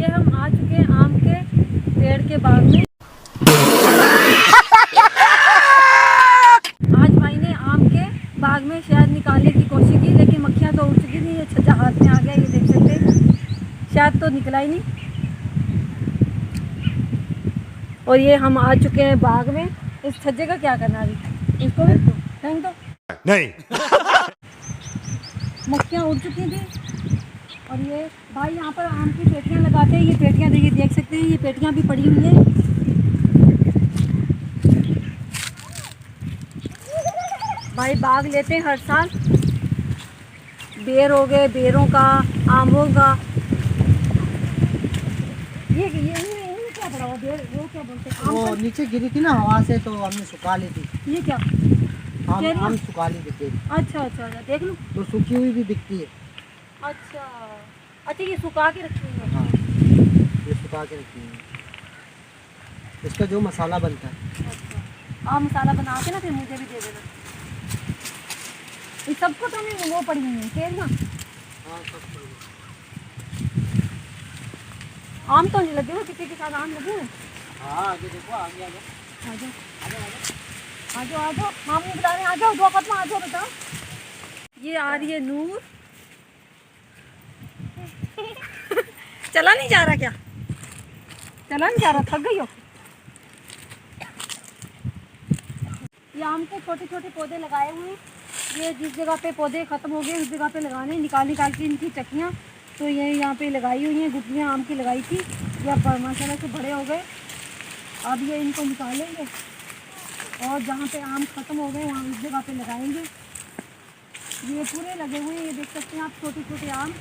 ये हम आ चुके हैं आम के पेड़ के बाग में। आज भाई ने आम के बाग में शहद निकालने की कोशिश की, लेकिन मक्खियाँ तो उड़ चुकी थी। ये छज्जा हाथ में आ गया, ये देख सकते हैं। शहद तो निकला ही नहीं। और ये हम आ चुके हैं बाग में। इस छज्जे का क्या करना अभी? इसको भी फेंक दो। नहीं। मक्खियाँ उड़ चुकी थी। और ये भाई यहाँ पर आम की पेटियाँ लगाते हैं। ये पेटियाँ देखिए, देख सकते हैं, ये पेटियाँ भी पड़ी हुई हैं। भाई बाग लेते हैं हर साल। बेर हो गए, बेरों का, आमों का। ये क्या पड़ा हुआ बेर? वो क्या बोलते हैं? वो नीचे गिरी थी ना हवा से, तो हमने सुखा ली थी। ये क्या? हम सुखा ली थी। अच्छा अच्छा अच्छा, देख लो। तो सूखी हुई भी दिखती है। अच्छा अच्छा, ये सुखा के रखी हुई है। हाँ, ये सुखा के रखी है। इसका जो मसाला बनता है। अच्छा, आप मसाला बना के ना फिर मुझे भी दे देना। ये सबको तो नहीं वो पड़ी हुई है तेल ना। हाँ, सब आम तो नहीं लगे हुए, किसी के साथ आम लगे हुए। हाँ, आगे देखो, आगे आ जाओ। आ जाओ आ जाओ आ जाओ, मामू बुला रहे हैं। आ जाओ, दो कप में आ जाओ बेटा। ये आ रही है नूर। चला नहीं जा रहा क्या? चला नहीं जा रहा, थक गई हो? ये आम के छोटे छोटे पौधे लगाए हुए हैं। ये जिस जगह पे पौधे ख़त्म हो गए उस जगह पे लगाने, निकाल निकाल के इनकी चक्कियाँ तो ये यहाँ पे लगाई हुई हैं। गुठलियाँ आम की लगाई थी, या माशाल्लाह से बड़े हो गए। अब ये इनको निकालेंगे और जहाँ पे आम ख़त्म हो गए वहाँ उस जगह पे लगाएंगे। ये पूरे लगे हुए हैं, ये देख सकते हैं आप, छोटे छोटे आम।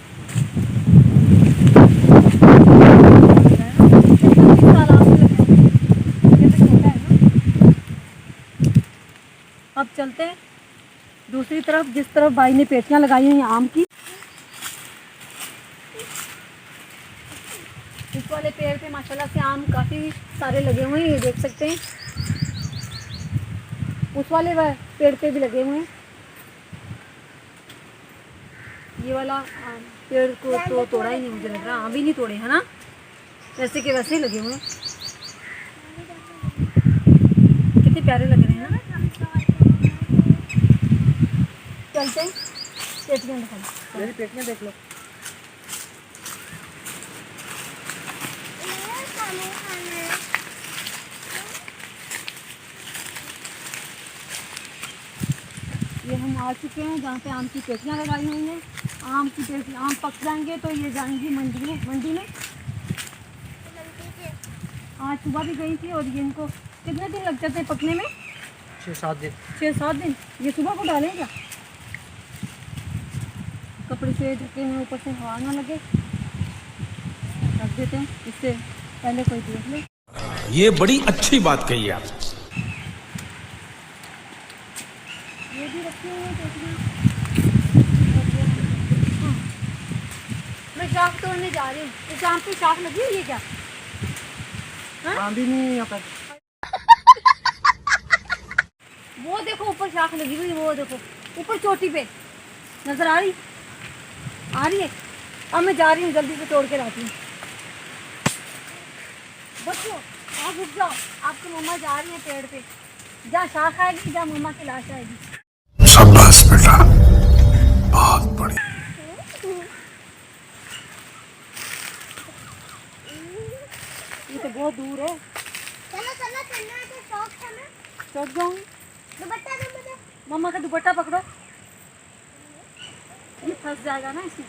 अब चलते हैं दूसरी तरफ, जिस तरफ भाई ने पेटियाँ लगाई हुई हैं आम की। इस वाले पेड़ पे माशाल्लाह से आम काफ़ी सारे लगे हुए हैं, ये देख सकते हैं। उस वाले पेड़ पे भी लगे हुए हैं। ये वाला पेड़ को तो तोड़ा ही नहीं, मुझे लग रहा। आम भी नहीं तोड़े है ना, वैसे के वैसे ही लगे हुए हैं। कितने प्यारे लग रहे हैं ना। चलते हैं, पेटियाँ दिखाओ। मेरी पेटियाँ देख लो। ये हम आ चुके हैं जहाँ पे आम की पेटियाँ लगाई हुई हैं। आम की पेटी, आम पक जाएंगे तो ये जाएंगी मंडी में। आज सुबह भी गई थी। और ये इनको कितने दिन लग जाते हैं पकने में? 6-7 दिन। 6-7 दिन। ये सुबह को डालें क्या? कपड़े से ढके हुए, ऊपर से हवा ना लगे, रख देते हैं। इससे पहले कोई देख ले। ये बड़ी अच्छी बात कही आप। ये भी रखी हुई है पेटियाँ। मैं शाख तोड़ने जा रही हूँ। इस आम पे शाख लगी हुई है क्या? आम भी नहीं यहाँ पर। वो देखो ऊपर शाख लगी हुई, वो देखो ऊपर चोटी पे नजर आ रही है। अब मैं जा रही हूँ, जल्दी से तोड़ के लाती हूँ। बच्चों आप रुक जाओ, आपकी मम्मा जा रही है पेड़ पे। जहाँ शाख आएगी, जहाँ मम्मा की लाश आएगी। शाबाश बेटा, बहुत बढ़िया। ये तो बहुत दूर है। चल जाऊंगी। मम्मा का दुपट्टा पकड़ो, ये फंस जाएगा ना इसमें।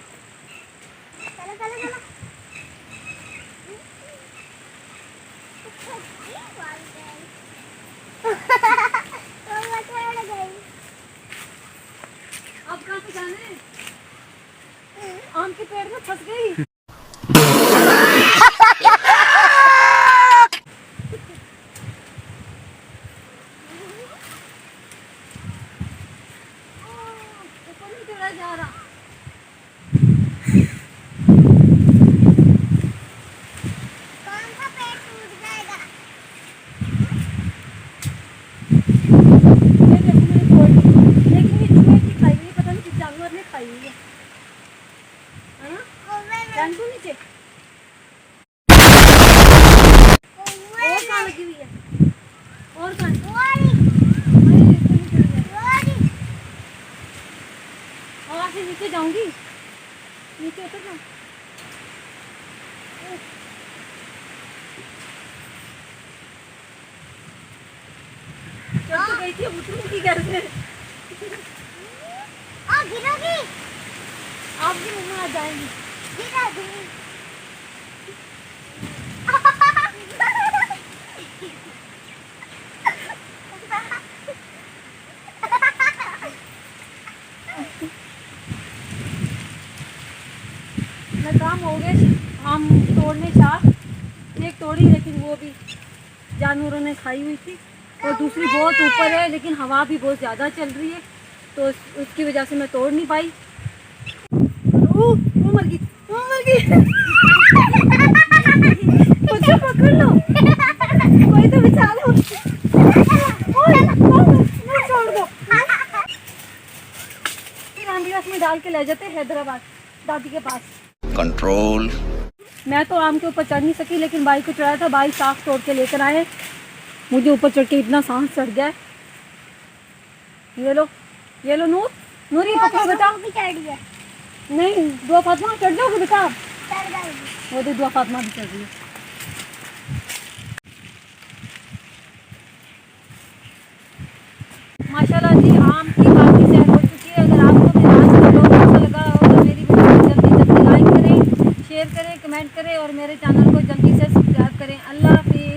अब कहाँ से जाना है? आम के पेड़ में फंस गई। ऊपर नहीं चढ़ा जा रहा। खाई हुई है ना? नीचे हुई है। और कहाँ? अरे, इतनी चढ़ी है। वहाँ से नीचे जाऊंगी, नीचे उतर जाऊँ। चढ़ तो गई थी, अब उतरूंगी कैसे? गिरोगी? आप भी मुँह में आ जाएंगी। मैं काम हो गए, आम तोड़ने चाह, एक तोड़ी लेकिन वो भी जानवरों ने खाई हुई थी, और दूसरी बहुत ऊपर है, लेकिन हवा भी बहुत ज़्यादा चल रही है, तो उसकी वजह से मैं तोड़ नहीं पाई। वो मर गई, वो मर गई। मुझे पकड़ लो, कोई तो बचा लो। छोड़ दो। फिर एम्बुलेंस में डाल के ले जाते हैदराबाद दादी के पास। कंट्रोल। मैं तो आम के ऊपर चढ़ नहीं सकी, लेकिन भाई को चढ़ाया था, भाई साख तोड़ के लेकर आए। मुझे ऊपर चढ़ के इतना सांस चढ़ गया है। ये लो नूर, नूर ये पकड़ो बेटा। भी चढ़ गया। नहीं, दुआ फातिमा चढ़ जाओगे बेटा। वो दे, दुआ फातिमा भी चढ़ रही है। माशाल्लाह जी, आम की काफ़ी सैर हो चुकी है। अगर आपको मेरा आज का व्लॉग अच्छा लगा हो तो मेरी वीडियो को जल्दी लाइक करें, शेयर करें, कमेंट करें और मेरे चैनल को जल्दी से सब्सक्राइब करें। अल्लाह हाफिज़।